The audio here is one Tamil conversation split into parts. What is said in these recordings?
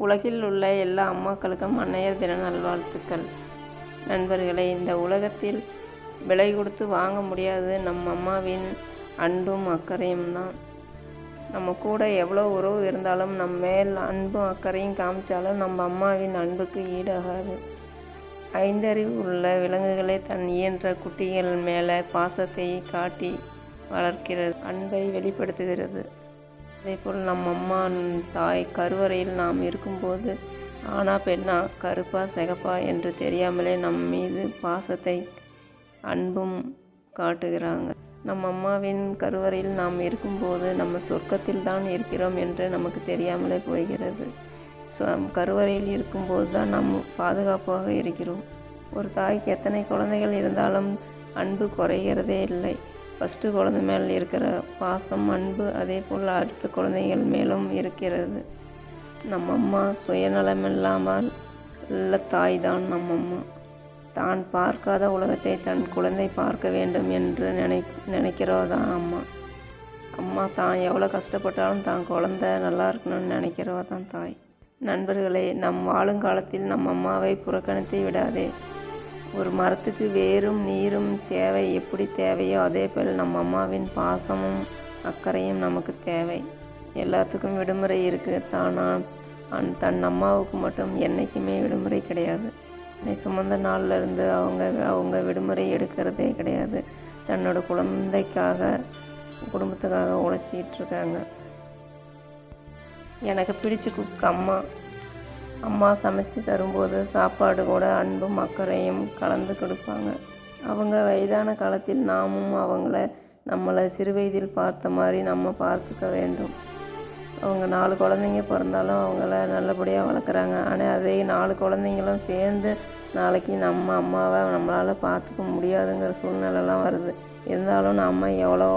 உலகில் உள்ள எல்லா அம்மாக்களுக்கும் அன்னையர் தின நல்வாழ்த்துக்கள். நண்பர்களே, இந்த உலகத்தில் விலை கொடுத்து வாங்க முடியாது நம் அம்மாவின் அன்பும் அக்கறையும் தான். நம்ம கூட எவ்வளோ உறவு இருந்தாலும் நம் மேல் அன்பும் அக்கறையும் காமிச்சாலும் நம்ம அம்மாவின் அன்புக்கு ஈடாகாது. 5 அறிவு உள்ள விலங்குகளே தன் இயன்ற குட்டிகள் மேலே பாசத்தை காட்டி வளர்க்கிறது, அன்பை வெளிப்படுத்துகிறது. அதேபோல் நம் அம்மா தாய் கருவறையில் நாம் இருக்கும்போது ஆனா பெண்ணா, கருப்பா சிகப்பா என்று தெரியாமலே நம் மீது பாசத்தை அன்பும் காட்டுகிறாங்க. நம் அம்மாவின் கருவறையில் நாம் இருக்கும்போது நம்ம சொர்க்கத்தில் தான் இருக்கிறோம் என்று நமக்கு தெரியாமலே போகிறது. கருவறையில் இருக்கும்போது தான் நாம் பாதுகாப்பாக இருக்கிறோம். ஒரு தாய்க்கு எத்தனை குழந்தைகள் இருந்தாலும் அன்பு குறைகிறதே இல்லை. ஃபஸ்ட்டு குழந்தை மேல் இருக்கிற பாசம் அன்பு அதே போல் அடுத்த குழந்தைகள் மேலும் இருக்கிறது. நம்ம அம்மா சுயநலமில்லாமல் உள்ள தாய் தான் நம்ம அம்மா. தான் பார்க்காத உலகத்தை தன் குழந்தை பார்க்க வேண்டும் என்று நினைக்கிறவ தான் அம்மா. அம்மா தான் எவ்வளோ கஷ்டப்பட்டாலும் தான் குழந்தை நல்லா இருக்கணும்னு நினைக்கிறவ தான் தாய். நண்பர்களே, நம் வாழுங்காலத்தில் நம் அம்மாவை புறக்கணித்து விடாதே. ஒரு மரத்துக்கு வேரும் நீரும் தேவை எப்படி தேவையோ அதே போல் நம்ம அம்மாவின் பாசமும் அக்கறையும் நமக்கு தேவை. எல்லாத்துக்கும் விடுமுறை இருக்குது, தன் அம்மாவுக்கு மட்டும் என்றைக்குமே விடுமுறை கிடையாது. என்னை சுமந்த நாள்லேருந்து அவங்க விடுமுறை எடுக்கிறதே கிடையாது. தன்னோட குழந்தைக்காக குடும்பத்துக்காக உழைச்சிக்கிட்டு இருக்காங்க. எனக்கு பிடிச்ச குக் அம்மா. அம்மா சமைச்சு தரும்போது சாப்பாடு கூட அன்பும் அக்கறையும் கலந்து கொடுப்பாங்க. அவங்க வயதான காலத்தில் நாமும் நம்மளை சிறு வயதில் பார்த்த மாதிரி நம்ம பார்த்துக்க வேண்டும். அவங்க 4 குழந்தைங்க பிறந்தாலும் அவங்கள நல்லபடியாக வளர்க்குறாங்க. ஆனால் அதே 4 குழந்தைங்களும் சேர்ந்து நாளைக்கு நம்ம அம்மாவை நம்மளால் பார்த்துக்க முடியாதுங்கிற சூழ்நிலைலாம் வருது. இருந்தாலும் நம்ம எவ்வளோ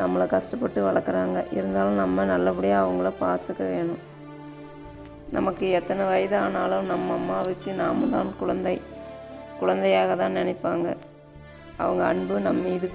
நம்மளை கஷ்டப்பட்டு வளர்க்குறாங்க. இருந்தாலும் நம்ம நல்லபடியாக அவங்கள பார்த்துக்க வேணும். நமக்கு எத்தனை வயது ஆனாலும் நம்ம அம்மாவுக்கு நாம் தான் குழந்தையாக தான் நினைப்பாங்க. அவங்க அன்பு நம் மீது